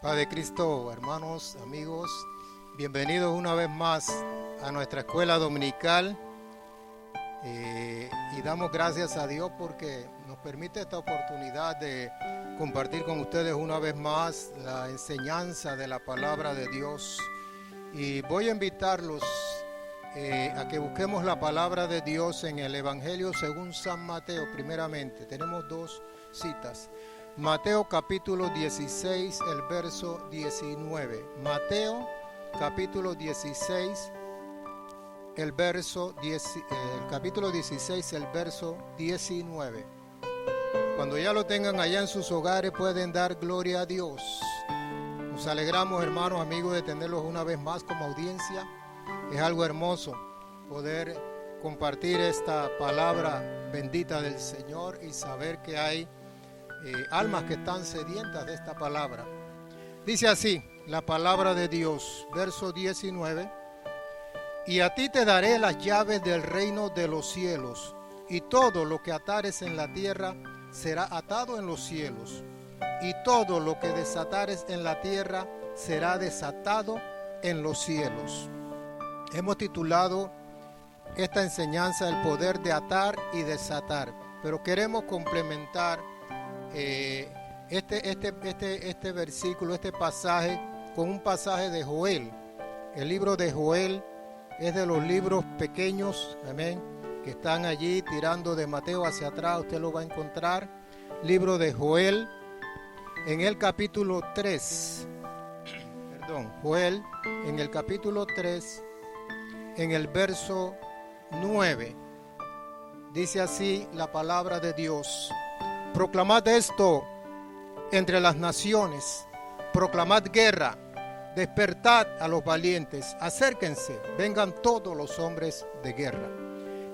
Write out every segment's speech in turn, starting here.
Padre de Cristo, hermanos, amigos, bienvenidos una vez más a nuestra escuela dominical y damos gracias a Dios porque nos permite esta oportunidad de compartir con ustedes una vez más la enseñanza de la palabra de Dios. Y voy a invitarlos a que busquemos la palabra de Dios en el Evangelio según San Mateo. Primeramente, tenemos dos citas. Mateo capítulo 16, el verso 19. Mateo capítulo 16, el capítulo 16, el verso 19. Cuando ya lo tengan allá en sus hogares pueden dar gloria a Dios. Nos alegramos, hermanos, amigos, de tenerlos una vez más como audiencia. Es algo hermoso poder compartir esta palabra bendita del Señor y saber que hay almas que están sedientas de esta palabra. Dice así la palabra de Dios, verso 19: y a ti te daré las llaves del reino de los cielos, y todo lo que atares en la tierra será atado en los cielos, y todo lo que desatares en la tierra será desatado en los cielos. Hemos titulado esta enseñanza el poder de atar y desatar, pero queremos complementar este versículo, este pasaje, con un pasaje de Joel. El libro de Joel es de los libros pequeños, amén, que están allí tirando de Mateo hacia atrás. Usted lo va a encontrar. Libro de Joel, en el capítulo 3. Joel, en el capítulo 3, en el verso 9. Dice así la palabra de Dios: proclamad esto entre las naciones, proclamad guerra, despertad a los valientes, acérquense, vengan todos los hombres de guerra.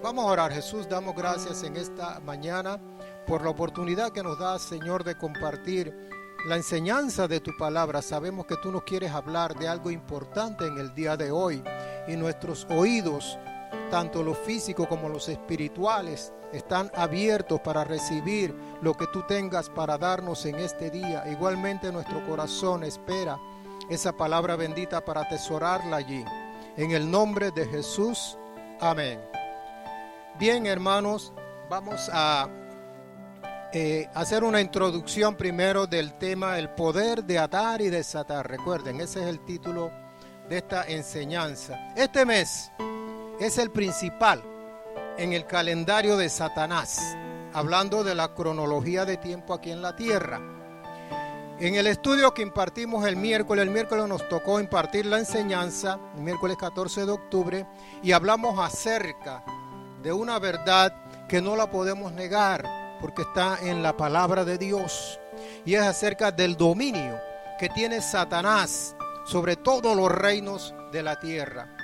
Vamos a orar. Jesús, damos gracias en esta mañana por la oportunidad que nos da, Señor, de compartir la enseñanza de tu palabra. Sabemos que tú nos quieres hablar de algo importante en el día de hoy, y nuestros oídos, tanto los físicos como los espirituales, están abiertos para recibir lo que tú tengas para darnos en este día. Igualmente nuestro corazón espera esa palabra bendita para atesorarla allí. En el nombre de Jesús, amén. Bien, hermanos, vamos a hacer una introducción primero del tema, el poder de atar y desatar. Recuerden, ese es el título de esta enseñanza. Este mes es el principal en el calendario de Satanás, hablando de la cronología de tiempo aquí en la tierra. En el estudio que impartimos el miércoles nos tocó impartir la enseñanza, el miércoles 14 de octubre, y hablamos acerca de una verdad que no la podemos negar, porque está en la palabra de Dios, y es acerca del dominio que tiene Satanás sobre todos los reinos de la tierra.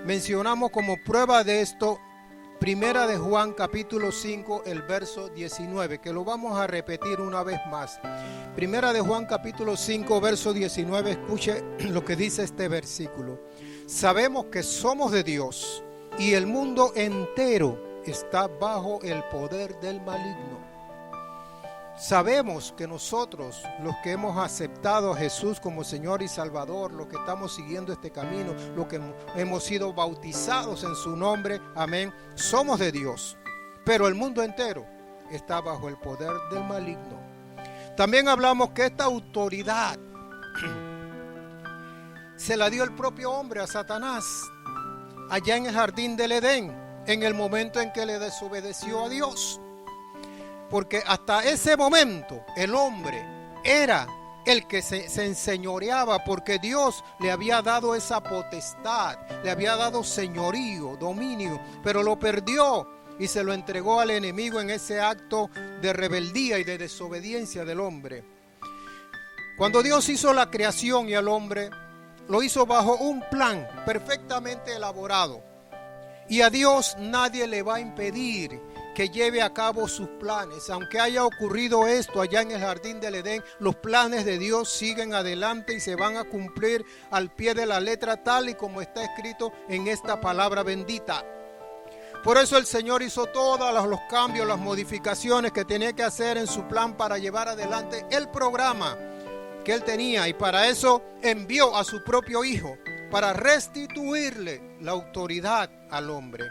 Mencionamos como prueba de esto Primera de Juan capítulo 5, el verso 19, que lo vamos a repetir una vez más. Primera de Juan capítulo 5, verso 19, escuche lo que dice este versículo: sabemos que somos de Dios y el mundo entero está bajo el poder del maligno. Sabemos que nosotros, los que hemos aceptado a Jesús como Señor y Salvador, los que estamos siguiendo este camino, los que hemos sido bautizados en su nombre, amén, somos de Dios, pero el mundo entero está bajo el poder del maligno. También hablamos que esta autoridad se la dio el propio hombre a Satanás allá en el jardín del Edén, en el momento en que le desobedeció a Dios. Porque hasta ese momento el hombre era el que se enseñoreaba, porque Dios le había dado esa potestad, le había dado señorío, dominio, pero lo perdió y se lo entregó al enemigo en ese acto de rebeldía y de desobediencia del hombre. Cuando Dios hizo la creación y al hombre, lo hizo bajo un plan perfectamente elaborado, y a Dios nadie le va a impedir que lleve a cabo sus planes. Aunque haya ocurrido esto allá en el jardín del Edén, los planes de Dios siguen adelante y se van a cumplir al pie de la letra, tal y como está escrito en esta palabra bendita. Por eso el Señor hizo todos los cambios, las modificaciones que tenía que hacer en su plan para llevar adelante el programa que él tenía, y para eso envió a su propio Hijo, para restituirle la autoridad al hombre.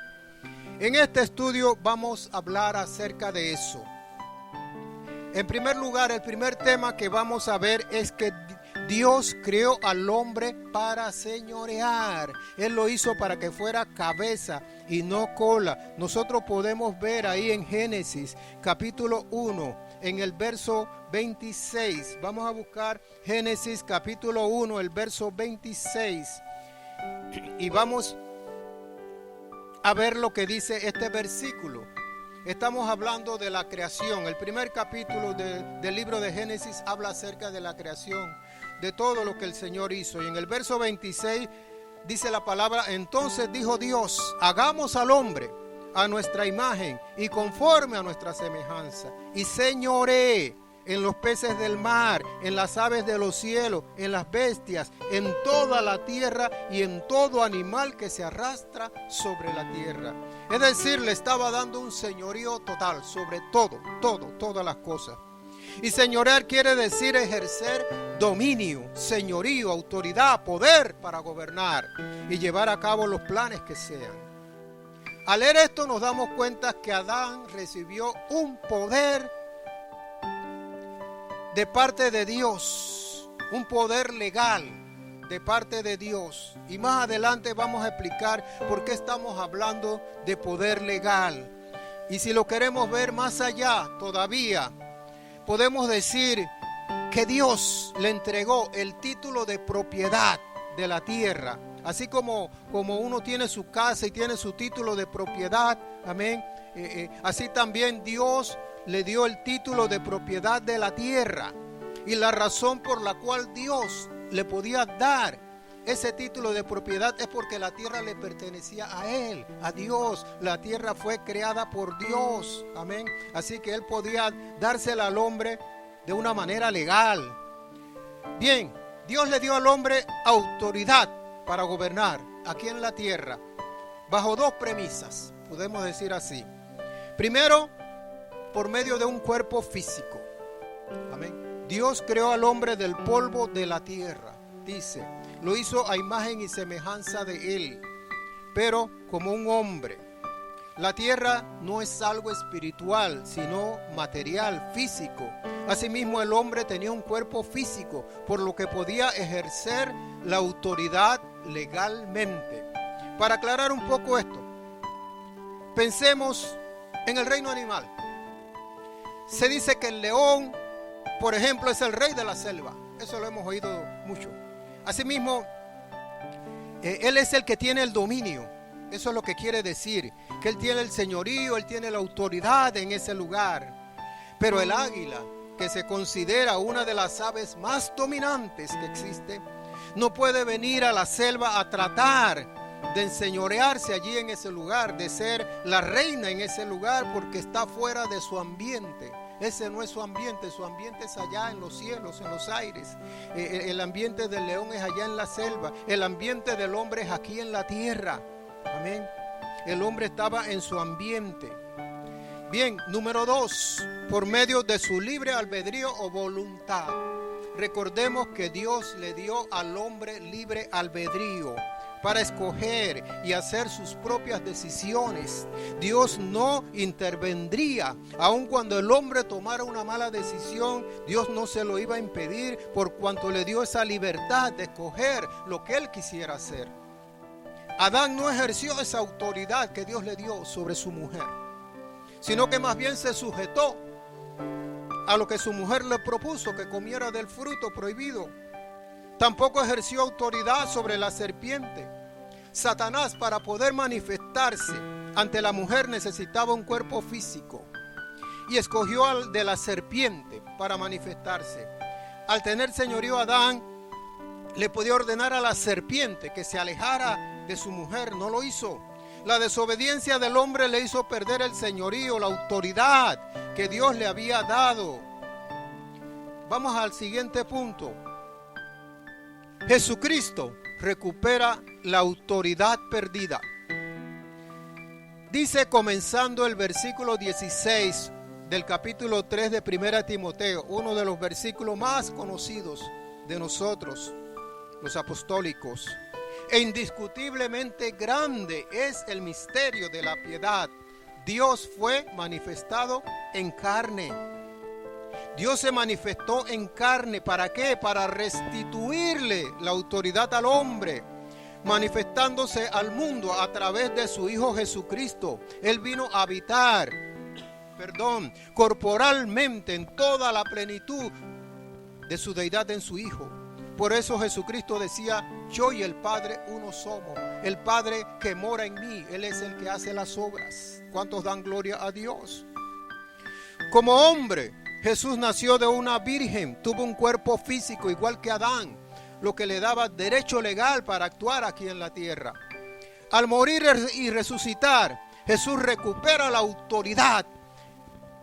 En este estudio vamos a hablar acerca de eso. En primer lugar, el primer tema que vamos a ver es que Dios creó al hombre para señorear. Él lo hizo para que fuera cabeza y no cola. Nosotros podemos ver ahí en Génesis capítulo 1, en el verso 26. Vamos a buscar Génesis capítulo 1, el verso 26. Y vamos a ver lo que dice este versículo. Estamos hablando de la creación. El primer capítulo del libro de Génesis habla acerca de la creación, de todo lo que el Señor hizo. Y en el verso 26 dice la palabra: entonces dijo Dios, hagamos al hombre a nuestra imagen y conforme a nuestra semejanza, y señoree en los peces del mar, en las aves de los cielos, en las bestias, en toda la tierra y en todo animal que se arrastra sobre la tierra. Es decir, le estaba dando un señorío total sobre todas las cosas. Y señorear quiere decir ejercer dominio, señorío, autoridad, poder para gobernar y llevar a cabo los planes que sean. Al leer esto nos damos cuenta que Adán recibió un poder de parte de Dios, un poder legal de parte de Dios. Y más adelante vamos a explicar por qué estamos hablando de poder legal. Y si lo queremos ver más allá todavía, podemos decir que Dios le entregó el título de propiedad de la tierra. Así como uno tiene su casa y tiene su título de propiedad, amén. Así también Dios le dio el título de propiedad de la tierra. Y la razón por la cual Dios le podía dar ese título de propiedad es porque la tierra le pertenecía a Él, a Dios. La tierra fue creada por Dios, amén. Así que Él podía dársela al hombre de una manera legal. Bien, Dios le dio al hombre autoridad para gobernar aquí en la tierra bajo dos premisas, podemos decir así. Primero, por medio de un cuerpo físico. Amén. Dios creó al hombre del polvo de la tierra, dice. Lo hizo a imagen y semejanza de Él, pero como un hombre. La tierra no es algo espiritual, sino material, físico. Asimismo, el hombre tenía un cuerpo físico, por lo que podía ejercer la autoridad legalmente. Para aclarar un poco esto, pensemos en el reino animal. Se dice que el león, por ejemplo, es el rey de la selva. Eso lo hemos oído mucho. Asimismo, él es el que tiene el dominio. Eso es lo que quiere decir, que él tiene el señorío, él tiene la autoridad en ese lugar. Pero el águila, que se considera una de las aves más dominantes que existe, no puede venir a la selva a tratar de enseñorearse allí en ese lugar, de ser la reina en ese lugar, porque está fuera de su ambiente. Ese no es su ambiente es allá en los cielos, en los aires. El ambiente del león es allá en la selva, el ambiente del hombre es aquí en la tierra. Amén. El hombre estaba en su ambiente. Bien, número 2, por medio de su libre albedrío o voluntad. Recordemos que Dios le dio al hombre libre albedrío para escoger y hacer sus propias decisiones. Dios no intervendría, aun cuando el hombre tomara una mala decisión. Dios no se lo iba a impedir, por cuanto le dio esa libertad de escoger lo que él quisiera hacer. Adán no ejerció esa autoridad que Dios le dio sobre su mujer, sino que más bien se sujetó a lo que su mujer le propuso, que comiera del fruto prohibido. Tampoco ejerció autoridad sobre la serpiente. Satanás, para poder manifestarse ante la mujer, necesitaba un cuerpo físico, y escogió al de la serpiente para manifestarse. Al tener señorío Adán, le podía ordenar a la serpiente que se alejara de su mujer. No lo hizo. La desobediencia del hombre le hizo perder el señorío, la autoridad que Dios le había dado. Vamos al siguiente punto. Jesucristo recupera la autoridad perdida. Dice, comenzando el versículo 16 del capítulo 3 de 1 Timoteo, uno de los versículos más conocidos de nosotros, los apostólicos. E indiscutiblemente grande es el misterio de la piedad. Dios fue manifestado en carne. Dios se manifestó en carne. ¿Para qué? Para restituirle la autoridad al hombre, manifestándose al mundo a través de su Hijo Jesucristo. Él vino a habitar, corporalmente en toda la plenitud de su deidad en su Hijo. Por eso Jesucristo decía: yo y el Padre uno somos. El Padre que mora en mí, Él es el que hace las obras. ¿Cuántos dan gloria a Dios? Como hombre, Jesús nació de una virgen, tuvo un cuerpo físico igual que Adán, lo que le daba derecho legal para actuar aquí en la tierra. Al morir y resucitar, Jesús recupera la autoridad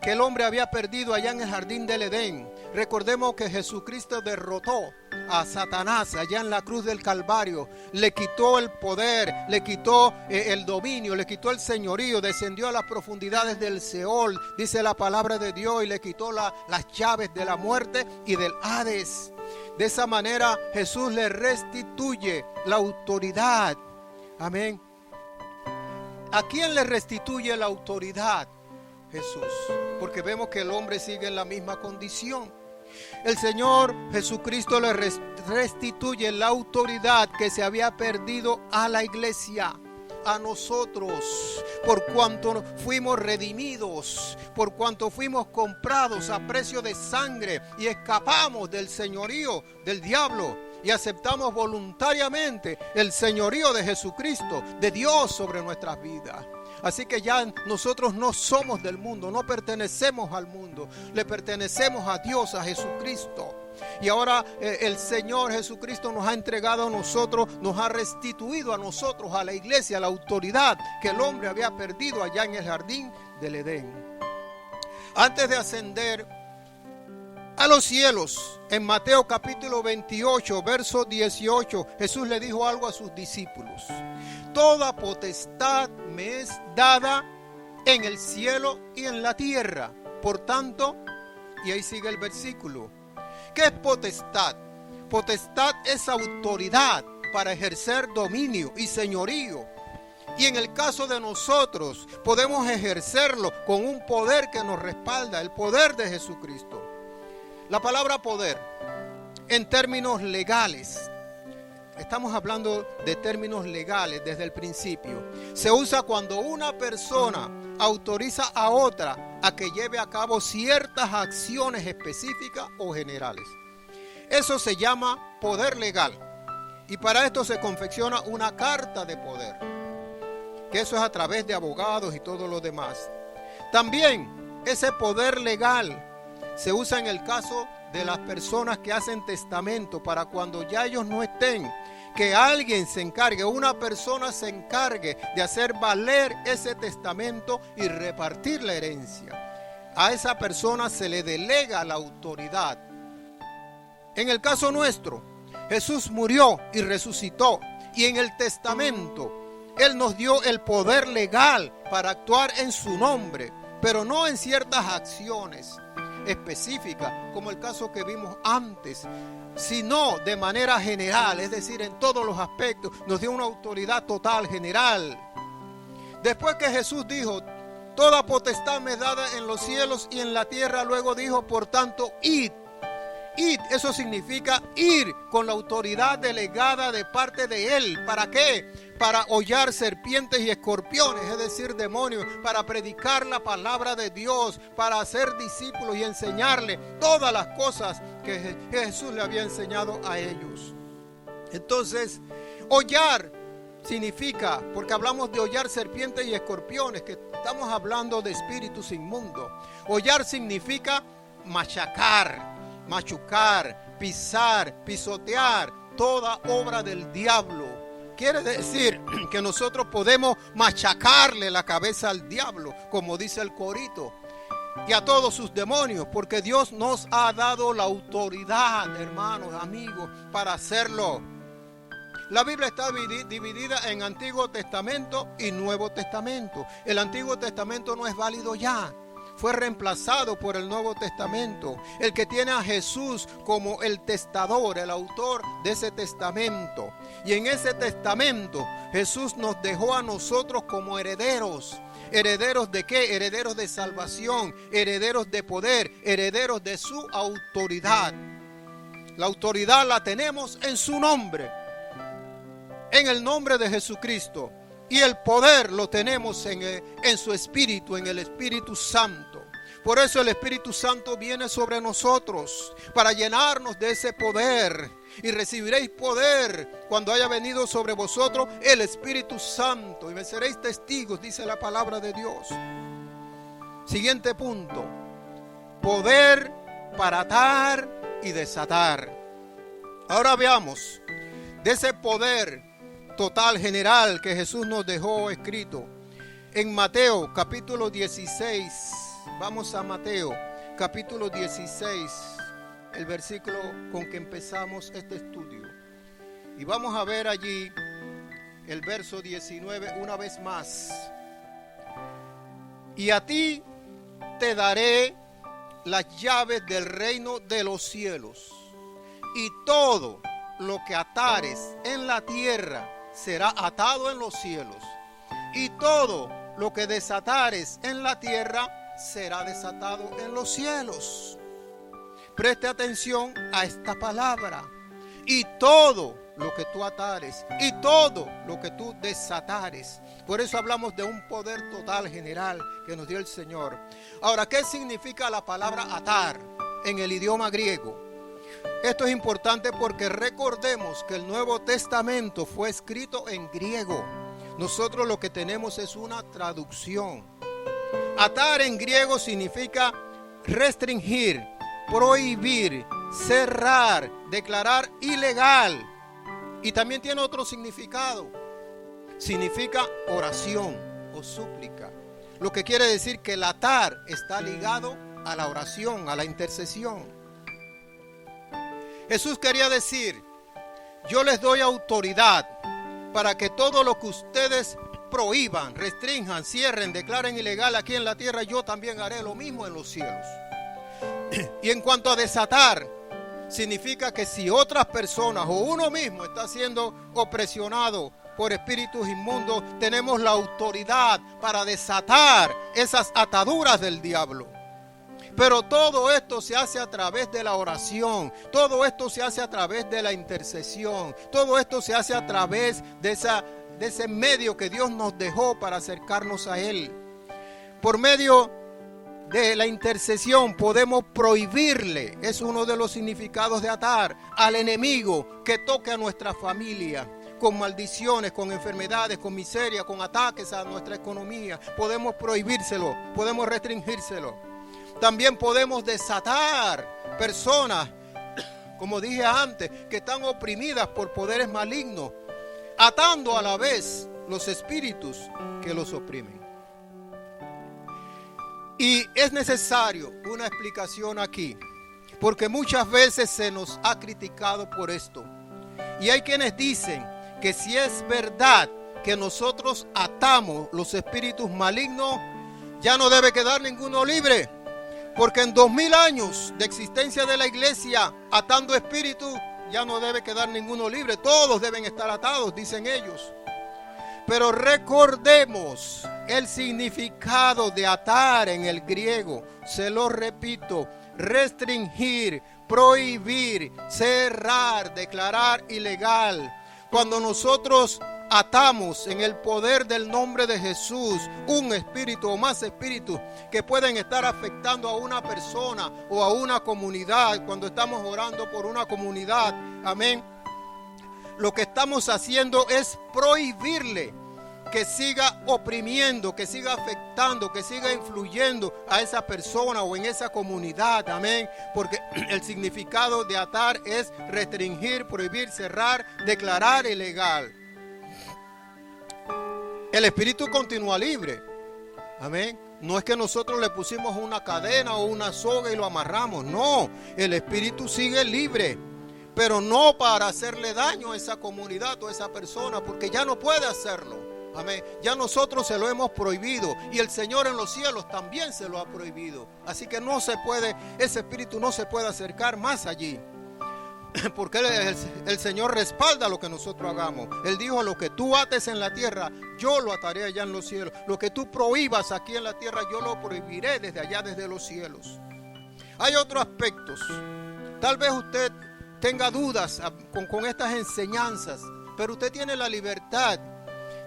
que el hombre había perdido allá en el jardín del Edén. Recordemos que Jesucristo derrotó a Satanás allá en la cruz del Calvario, le quitó el poder, le quitó el dominio, le quitó el señorío, descendió a las profundidades del Seol, dice la palabra de Dios, y le quitó las llaves de la muerte y del Hades. De esa manera Jesús le restituye la autoridad. Amén. ¿A quién le restituye la autoridad? Jesús, porque vemos que el hombre sigue en la misma condición. El Señor Jesucristo le restituye la autoridad que se había perdido a la iglesia, a nosotros, por cuanto fuimos redimidos, por cuanto fuimos comprados a precio de sangre y escapamos del señorío del diablo y aceptamos voluntariamente el señorío de Jesucristo, de Dios sobre nuestras vidas. Así que ya nosotros no somos del mundo, no pertenecemos al mundo, le pertenecemos a Dios, a Jesucristo. Y ahora el Señor Jesucristo nos ha entregado a nosotros, nos ha restituido a nosotros, a la iglesia, la autoridad que el hombre había perdido allá en el jardín del Edén. Antes de ascender a los cielos, en Mateo capítulo 28, verso 18, Jesús le dijo algo a sus discípulos: toda potestad me es dada en el cielo y en la tierra. Por tanto, y ahí sigue el versículo, ¿qué es potestad? Potestad es autoridad para ejercer dominio y señorío. Y en el caso de nosotros, podemos ejercerlo con un poder que nos respalda, el poder de Jesucristo. La palabra poder, en términos legales, estamos hablando de términos legales desde el principio, se usa cuando una persona autoriza a otra a que lleve a cabo ciertas acciones específicas o generales. Eso se llama poder legal. Y para esto se confecciona una carta de poder, que eso es a través de abogados y todo lo demás. También ese poder legal se usa en el caso de las personas que hacen testamento, para cuando ya ellos no estén, que alguien se encargue, una persona se encargue de hacer valer ese testamento y repartir la herencia. A esa persona se le delega la autoridad. En el caso nuestro, Jesús murió y resucitó, y en el testamento Él nos dio el poder legal para actuar en su nombre, pero no en ciertas acciones específicas, como el caso que vimos antes, sino de manera general, es decir, en todos los aspectos, nos dio una autoridad total, general. Después que Jesús dijo, toda potestad me es dada en los cielos y en la tierra, luego dijo, por tanto, id. Id, eso significa ir con la autoridad delegada de parte de Él. ¿Para qué? Para hollar serpientes y escorpiones, es decir, demonios, para predicar la palabra de Dios, para hacer discípulos y enseñarle todas las cosas que Jesús le había enseñado a ellos. Entonces, hollar significa, porque hablamos de hollar serpientes y escorpiones, que estamos hablando de espíritus inmundos. Hollar significa machacar, machucar, pisar, pisotear toda obra del diablo. Quiere decir que nosotros podemos machacarle la cabeza al diablo, como dice el corito, y a todos sus demonios, porque Dios nos ha dado la autoridad, hermanos, amigos, para hacerlo. La Biblia está dividida en Antiguo Testamento y Nuevo Testamento. El Antiguo Testamento no es válido ya. fue reemplazado por el Nuevo Testamento. El que tiene a Jesús como el testador, el autor de ese testamento. Y en ese testamento Jesús nos dejó a nosotros como herederos. ¿Herederos de qué? Herederos de salvación, herederos de poder, herederos de su autoridad. La autoridad la tenemos en su nombre, en el nombre de Jesucristo. Y el poder lo tenemos en su Espíritu, en el Espíritu Santo. Por eso el Espíritu Santo viene sobre nosotros para llenarnos de ese poder. Y recibiréis poder cuando haya venido sobre vosotros el Espíritu Santo. Y me seréis testigos, dice la palabra de Dios. Siguiente punto. Poder para atar y desatar. Ahora veamos de ese poder total, general, que Jesús nos dejó escrito en Mateo capítulo 16. Vamos a Mateo capítulo 16, el versículo con que empezamos este estudio. Y vamos a ver allí el verso 19 una vez más. Y a ti te daré las llaves del reino de los cielos, y todo lo que atares en la tierra será atado en los cielos, y todo lo que desatares en la tierra será desatado en los cielos. Preste atención a esta palabra. Y todo lo que tú atares, y todo lo que tú desatares. Por eso hablamos de un poder total, general, que nos dio el Señor. Ahora, ¿qué significa la palabra atar en el idioma griego? Esto es importante porque recordemos que el Nuevo Testamento fue escrito en griego. Nosotros lo que tenemos es una traducción. Atar en griego significa restringir, prohibir, cerrar, declarar ilegal. Y también tiene otro significado. Significa oración o súplica. Lo que quiere decir que el atar está ligado a la oración, a la intercesión. Jesús quería decir, yo les doy autoridad para que todo lo que ustedes prohíban, restrinjan, cierren, declaren ilegal aquí en la tierra, yo también haré lo mismo en los cielos. Y en cuanto a desatar, significa que si otras personas o uno mismo está siendo opresionado por espíritus inmundos, tenemos la autoridad para desatar esas ataduras del diablo. Pero todo esto se hace a través de la oración, todo esto se hace a través de la intercesión, todo esto se hace a través de ese medio que Dios nos dejó para acercarnos a Él. Por medio de la intercesión podemos prohibirle, es uno de los significados de atar, al enemigo que toque a nuestra familia, con maldiciones, con enfermedades, con miseria, con ataques a nuestra economía. Podemos prohibírselo, podemos restringírselo. También podemos desatar personas, como dije antes, que están oprimidas por poderes malignos, atando a la vez los espíritus que los oprimen. Y es necesario una explicación aquí, porque muchas veces se nos ha criticado por esto. Y hay quienes dicen que si es verdad que nosotros atamos los espíritus malignos, ya no debe quedar ninguno libre. Porque en 2000 años de existencia de la iglesia, atando espíritus, ya no debe quedar ninguno libre. Todos deben estar atados, dicen ellos. Pero recordemos el significado de atar en el griego. Se lo repito, restringir, prohibir, cerrar, declarar ilegal. Cuando nosotros atamos en el poder del nombre de Jesús un espíritu o más espíritus que pueden estar afectando a una persona o a una comunidad, cuando estamos orando por una comunidad, amén, lo que estamos haciendo es prohibirle que siga oprimiendo, que siga afectando, que siga influyendo a esa persona o en esa comunidad, amén, porque el significado de atar es restringir, prohibir, cerrar, declarar ilegal. El espíritu continúa libre, amén. No es que nosotros le pusimos una cadena o una soga y lo amarramos, no, el espíritu sigue libre, pero no para hacerle daño a esa comunidad o a esa persona, porque ya no puede hacerlo, Amén. Ya nosotros se lo hemos prohibido y el Señor en los cielos también se lo ha prohibido. Así que no se puede, ese espíritu no se puede acercar más allí. Porque el Señor respalda lo que nosotros hagamos. Él dijo: lo que tú ates en la tierra, yo lo ataré allá en los cielos. Lo que tú prohíbas aquí en la tierra, yo lo prohibiré desde allá, desde los cielos. Hay otros aspectos. Tal vez usted tenga dudas con estas enseñanzas, pero usted tiene la libertad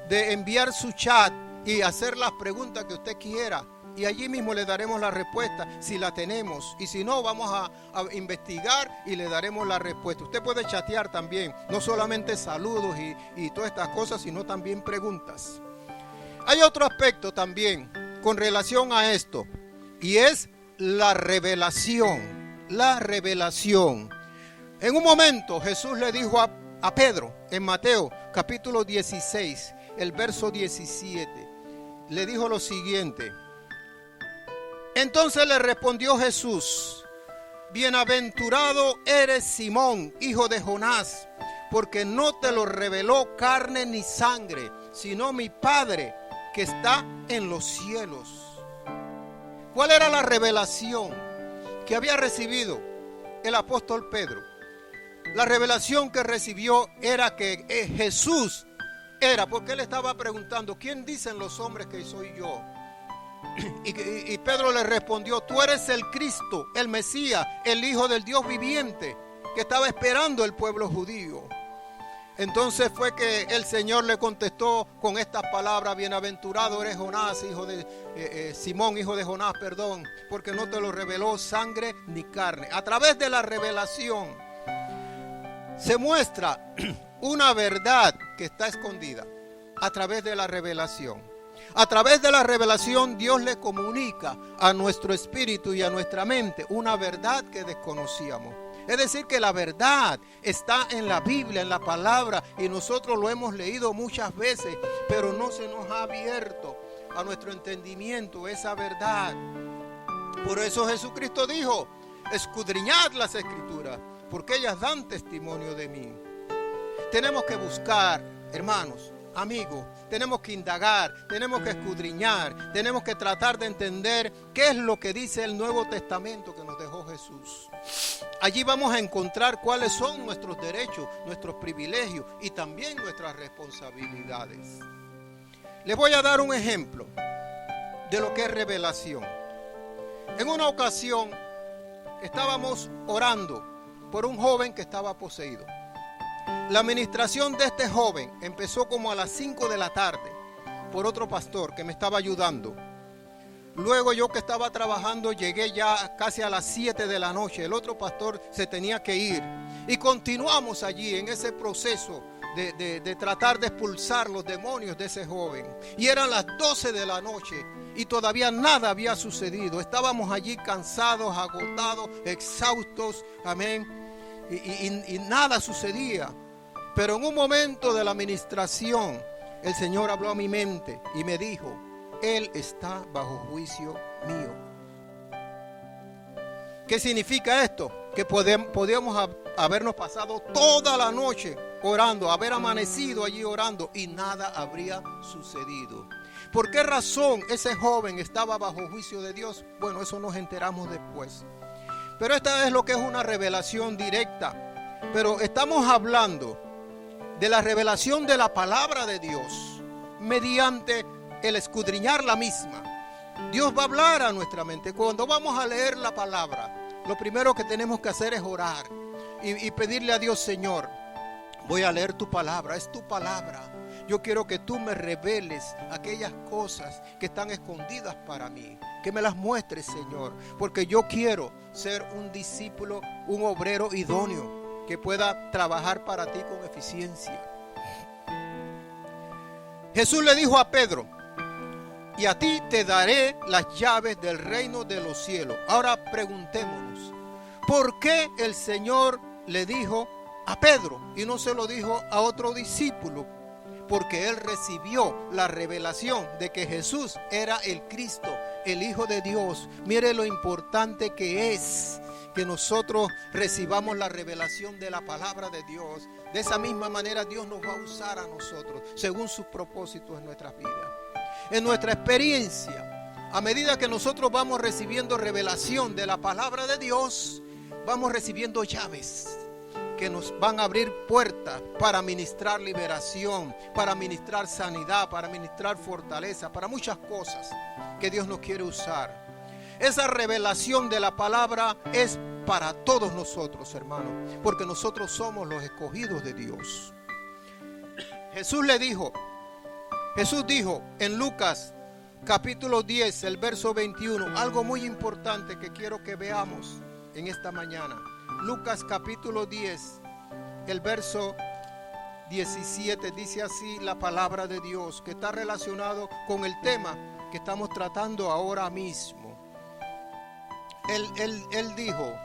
de enviar su chat y hacer las preguntas que usted quiera. Y allí mismo le daremos la respuesta si la tenemos. Y si no, vamos a investigar y le daremos la respuesta. Usted puede chatear también, no solamente saludos y todas estas cosas, sino también preguntas. Hay otro aspecto también con relación a esto, y es la revelación. La revelación. En un momento Jesús le dijo a Pedro en Mateo capítulo 16, el verso 17, le dijo lo siguiente: entonces le respondió Jesús: bienaventurado eres Simón, hijo de Jonás, porque no te lo reveló carne ni sangre, sino mi Padre que está en los cielos. ¿Cuál era la revelación que había recibido el apóstol Pedro? La revelación que recibió era que Jesús era, porque él estaba preguntando: ¿quién dicen los hombres que soy yo? Y Pedro le respondió: tú eres el Cristo, el Mesías, el Hijo del Dios viviente, que estaba esperando el pueblo judío. Entonces fue que el Señor le contestó con estas palabras: bienaventurado eres Jonás, hijo de Simón, hijo de Jonás, perdón, porque no te lo reveló sangre ni carne. A través de la revelación se muestra una verdad que está escondida. A través de la revelación. A través de la revelación Dios le comunica a nuestro espíritu y a nuestra mente una verdad que desconocíamos. Es decir, que la verdad está en la Biblia, en la palabra, y nosotros lo hemos leído muchas veces, pero no se nos ha abierto a nuestro entendimiento esa verdad. Por eso Jesucristo dijo: escudriñad las Escrituras, porque ellas dan testimonio de mí. Tenemos que buscar, hermanos, amigos, tenemos que indagar, tenemos que escudriñar, tenemos que tratar de entender qué es lo que dice el Nuevo Testamento que nos dejó Jesús. Allí vamos a encontrar cuáles son nuestros derechos, nuestros privilegios y también nuestras responsabilidades. Les voy a dar un ejemplo de lo que es revelación. En una ocasión estábamos orando por un joven que estaba poseído. La administración de este joven empezó como a las 5 de la tarde por otro pastor que me estaba ayudando. Luego yo, que estaba trabajando, llegué ya casi a las 7 de la noche. El otro pastor se tenía que ir. Y continuamos allí en ese proceso de tratar de expulsar los demonios de ese joven. Y eran las 12 de la noche y todavía nada había sucedido. Estábamos allí cansados, agotados, exhaustos. Amén. Y nada sucedía. Pero en un momento de la administración, el Señor habló a mi mente y me dijo: Él está bajo juicio mío. ¿Qué significa esto? Que podíamos habernos pasado toda la noche orando, haber amanecido allí orando y nada habría sucedido. ¿Por qué razón ese joven estaba bajo juicio de Dios? Bueno, eso nos enteramos después. Pero esta es lo que es una revelación directa. Pero estamos hablando de la revelación de la palabra de Dios mediante el escudriñar la misma. Dios va a hablar a nuestra mente. Cuando vamos a leer la palabra, lo primero que tenemos que hacer es orar y pedirle a Dios: Señor, voy a leer tu palabra, es tu palabra. Yo quiero que tú me reveles aquellas cosas que están escondidas para mí, que me las muestres, Señor, porque yo quiero ser un discípulo, un obrero idóneo, que pueda trabajar para ti con eficiencia. Jesús le dijo a Pedro: y a ti te daré las llaves del reino de los cielos. Ahora preguntémonos, ¿por qué el Señor le dijo a Pedro y no se lo dijo a otro discípulo? Porque él recibió la revelación de que Jesús era el Cristo, el Hijo de Dios. Mire lo importante que es que nosotros recibamos la revelación de la palabra de Dios, de esa misma manera Dios nos va a usar a nosotros según sus propósitos en nuestras vidas. En nuestra experiencia, a medida que nosotros vamos recibiendo revelación de la palabra de Dios, vamos recibiendo llaves que nos van a abrir puertas para ministrar liberación, para ministrar sanidad, para ministrar fortaleza, para muchas cosas que Dios nos quiere usar. Esa revelación de la palabra es para todos nosotros, hermanos, porque nosotros somos los escogidos de Dios. Jesús dijo en Lucas capítulo 10, el verso 21, algo muy importante que quiero que veamos en esta mañana. Lucas capítulo 10, el verso 17, dice así la palabra de Dios, que está relacionado con el tema que estamos tratando ahora mismo. Él dijo,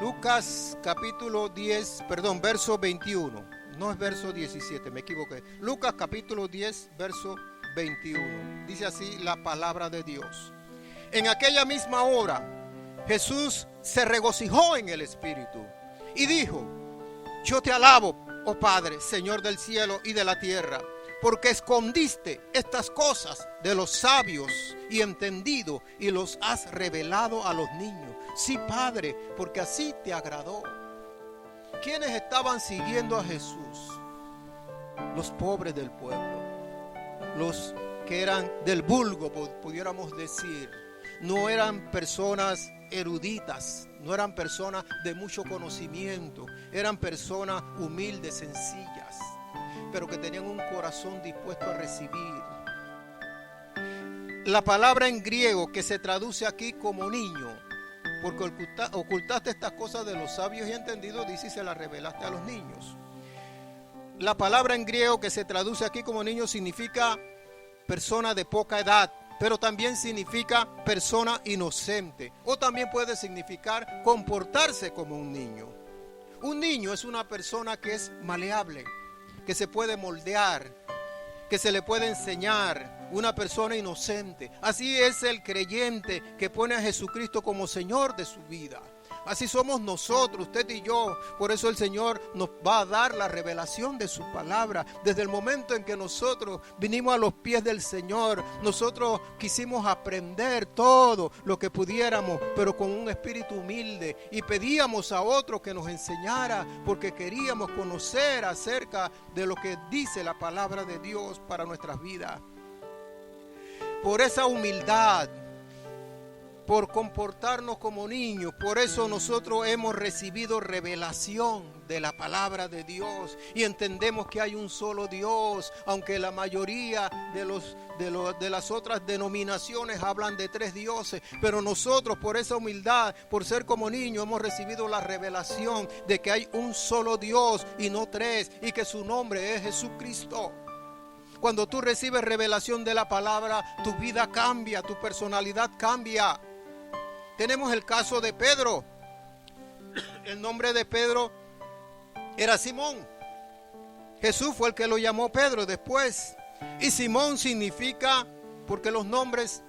Lucas capítulo 10, perdón, verso 21, no es verso 17, me equivoqué. Lucas capítulo 10, verso 21, dice así la palabra de Dios. En aquella misma hora, Jesús se regocijó en el Espíritu y dijo, yo te alabo, oh Padre, Señor del cielo y de la tierra, porque escondiste estas cosas de los sabios y entendidos y los has revelado a los niños. Sí, Padre, porque así te agradó. ¿Quiénes estaban siguiendo a Jesús? Los pobres del pueblo, los que eran del vulgo, pudiéramos decir. No eran personas eruditas, no eran personas de mucho conocimiento, eran personas humildes, sencillas, pero que tenían un corazón dispuesto a recibir. La palabra en griego que se traduce aquí como niño, porque ocultaste estas cosas de los sabios y entendidos, dice, y se las revelaste a los niños. La palabra en griego que se traduce aquí como niño significa persona de poca edad, pero también significa persona inocente, o también puede significar comportarse como un niño. Un niño es una persona que es maleable, que se puede moldear, que se le puede enseñar, una persona inocente. Así es el creyente que pone a Jesucristo como Señor de su vida. Así somos nosotros, usted y yo. Por eso el Señor nos va a dar la revelación de su palabra. Desde el momento en que nosotros vinimos a los pies del Señor, nosotros quisimos aprender todo lo que pudiéramos, pero con un espíritu humilde. Y pedíamos a otro que nos enseñara, porque queríamos conocer acerca de lo que dice la palabra de Dios para nuestras vidas. Por esa humildad, por comportarnos como niños, por eso nosotros hemos recibido revelación de la palabra de Dios y entendemos que hay un solo Dios, aunque la mayoría de las otras denominaciones hablan de tres dioses, pero nosotros por esa humildad, por ser como niños, hemos recibido la revelación de que hay un solo Dios y no tres, y que su nombre es Jesucristo. Cuando tú recibes revelación de la palabra, tu vida cambia, tu personalidad cambia. Tenemos el caso de Pedro. El nombre de Pedro era Simón. Jesús fue el que lo llamó Pedro después. Y Simón significa, porque los nombres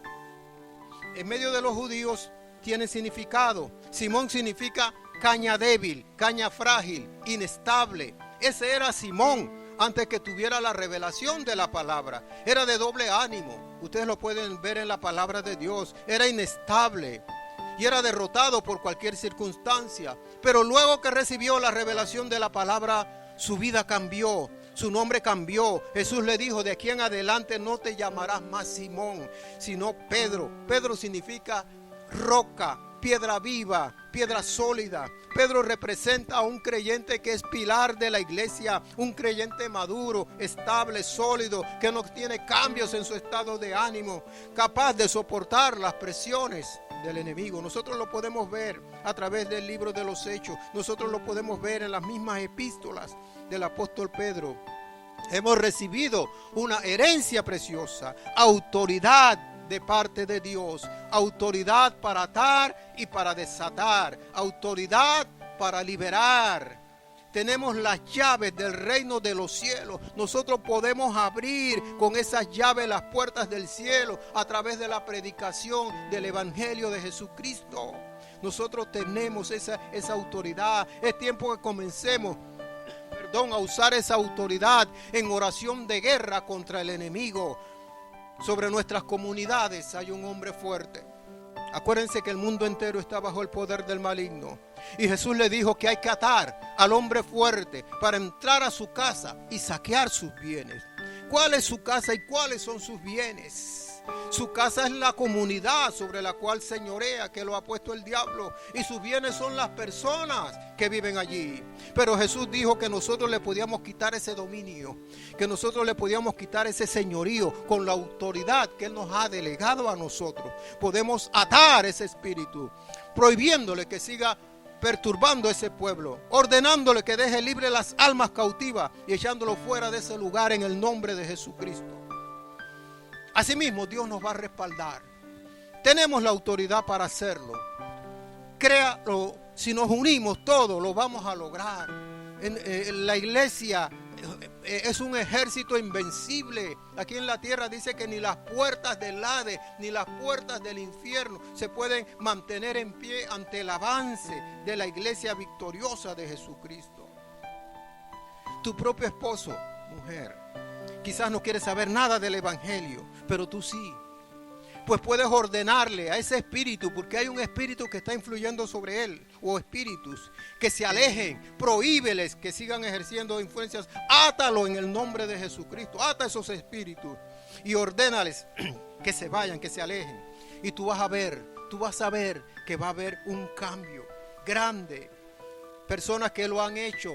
en medio de los judíos tienen significado. Simón significa caña débil, caña frágil, inestable. Ese era Simón antes que tuviera la revelación de la palabra. Era de doble ánimo. Ustedes lo pueden ver en la palabra de Dios. Era inestable y era derrotado por cualquier circunstancia. Pero luego que recibió la revelación de la palabra, su vida cambió, su nombre cambió. Jesús le dijo, de aquí en adelante no te llamarás más Simón, sino Pedro. Pedro significa roca, piedra viva, piedra sólida. Pedro representa a un creyente que es pilar de la iglesia, un creyente maduro, estable, sólido, que no tiene cambios en su estado de ánimo, capaz de soportar las presiones del enemigo. Nosotros lo podemos ver a través del libro de los Hechos, nosotros lo podemos ver en las mismas epístolas del apóstol Pedro. Hemos recibido una herencia preciosa, autoridad de parte de Dios, autoridad para atar y para desatar, autoridad para liberar. tenemos las llaves del reino de los cielos. Nosotros podemos abrir con esas llaves las puertas del cielo a través de la predicación del evangelio de Jesucristo. Nosotros tenemos esa autoridad. Es tiempo que comencemos a usar esa autoridad en oración de guerra contra el enemigo. Sobre nuestras comunidades hay un hombre fuerte. Acuérdense que el mundo entero está bajo el poder del maligno. Y Jesús le dijo que hay que atar al hombre fuerte para entrar a su casa y saquear sus bienes. ¿Cuál es su casa y cuáles son sus bienes? Su casa es la comunidad sobre la cual señorea, que lo ha puesto el diablo. Y sus bienes son las personas que viven allí. Pero Jesús dijo que nosotros le podíamos quitar ese dominio, que nosotros le podíamos quitar ese señorío con la autoridad que Él nos ha delegado a nosotros. Podemos atar ese espíritu, prohibiéndole que siga perturbando a ese pueblo, ordenándole que deje libre las almas cautivas y echándolo fuera de ese lugar en el nombre de Jesucristo. Asimismo, Dios nos va a respaldar. Tenemos la autoridad para hacerlo. Créalo, si nos unimos todos, lo vamos a lograr. La iglesia es un ejército invencible. Aquí en la tierra dice que ni las puertas del Hades ni las puertas del infierno se pueden mantener en pie ante el avance de la iglesia victoriosa de Jesucristo. Tu propio esposo, mujer, quizás no quiere saber nada del evangelio, pero tú sí. Pues puedes ordenarle a ese espíritu, porque hay un espíritu que está influyendo sobre él, o espíritus, que se alejen, prohíbeles que sigan ejerciendo influencias. Átalo en el nombre de Jesucristo, ata esos espíritus y ordénales que se vayan, que se alejen. Y tú vas a ver que va a haber un cambio grande. Personas que lo han hecho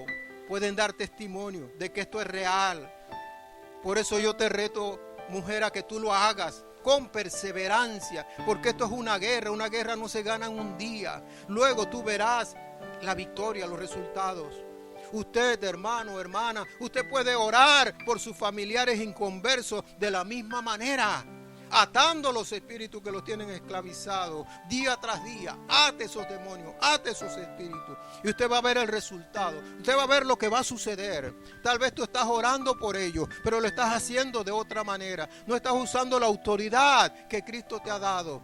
pueden dar testimonio de que esto es real. Por eso yo te reto, mujer, a que tú lo hagas con perseverancia, porque esto es una guerra no se gana en un día. Luego tú verás la victoria, los resultados. Usted, hermano, hermana, usted puede orar por sus familiares inconversos de la misma manera, atando los espíritus que los tienen esclavizados día tras día. Ate esos demonios, ate esos espíritus, y usted va a ver el resultado. Usted va a ver lo que va a suceder. Tal vez tú estás orando por ellos, pero lo estás haciendo de otra manera. No estás usando la autoridad que Cristo te ha dado.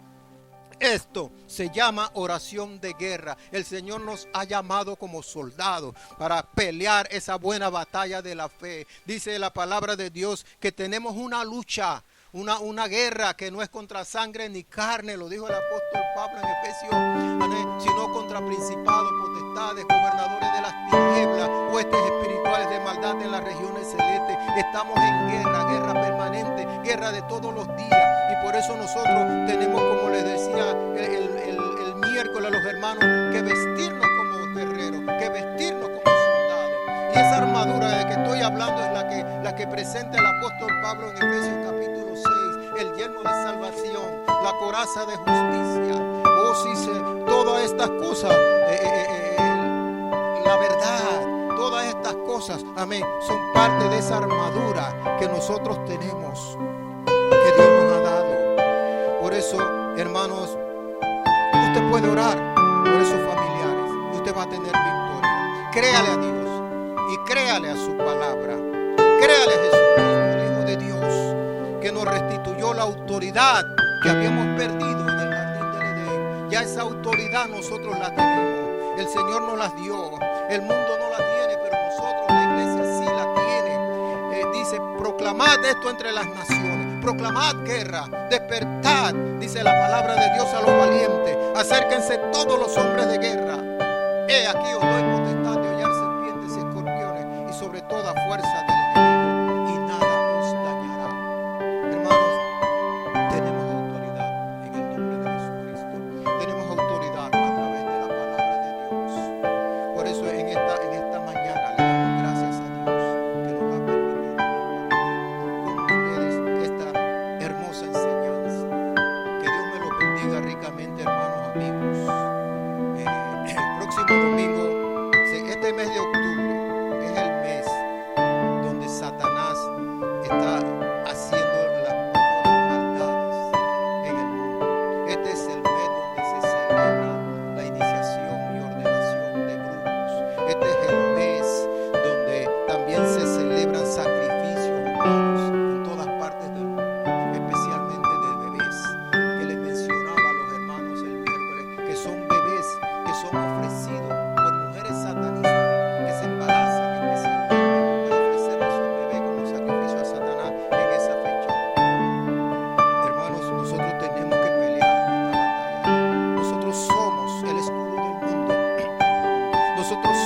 Esto se llama oración de guerra. El Señor nos ha llamado como soldados para pelear esa buena batalla de la fe. Dice la palabra de Dios que tenemos una lucha, una guerra que no es contra sangre ni carne, lo dijo el apóstol Pablo en Efesios, sino contra principados, potestades, gobernadores de las tinieblas, huestes espirituales de maldad en las regiones celestes. Estamos en guerra permanente, guerra de todos los días, y por eso nosotros tenemos, como les decía el miércoles a los hermanos, que vestirnos como guerreros, que vestirnos como soldados. Y esa armadura de que estoy hablando es la que presenta el apóstol Pablo en Efesios capítulo 6, el yelmo de salvación, la coraza de justicia. Oh, sí, todas estas cosas, la verdad, todas estas cosas, amén, son parte de esa armadura que nosotros tenemos, que Dios nos ha dado. Por eso, hermanos, usted puede orar por esos familiares y usted va a tener victoria. Créale a Dios y créale a su palabra. Créale a Jesucristo, el Hijo de Dios, que nos restituyó la autoridad que habíamos perdido en el jardín del Edén. Ya esa autoridad nosotros la tenemos. El Señor nos la dio. El mundo no la tiene, pero nosotros, la iglesia, sí la tiene. Dice, proclamad esto entre las naciones. Proclamad guerra, despertad, dice la palabra de Dios, a los valientes. Acérquense todos los hombres de guerra. He aquí os doy potestad de hollar serpientes y escorpiones y sobre toda fuerza del enemigo, y nada os dañará. Hermanos, tenemos autoridad en el nombre de Jesucristo. Tenemos autoridad a través de la palabra de Dios. Por eso en esta mañana le damos gracias a Dios que nos ha permitido compartir con ustedes esta hermosa enseñanza. Que Dios me lo bendiga ricamente, hermanos, amigos. El próximo domingo, este mes de octubre, es el mes donde Satanás está haciendo las mayores maldades en el mundo. Este es el mes donde se celebra la iniciación y ordenación de brujos. Este es el mes son ofrecidos por mujeres satanistas que se embarazan especialmente para ofrecerle a sus bebés como sacrificio a Satanás en esa fecha. Hermanos, nosotros tenemos que pelear esta batalla. Nosotros somos el escudo del mundo. Nosotros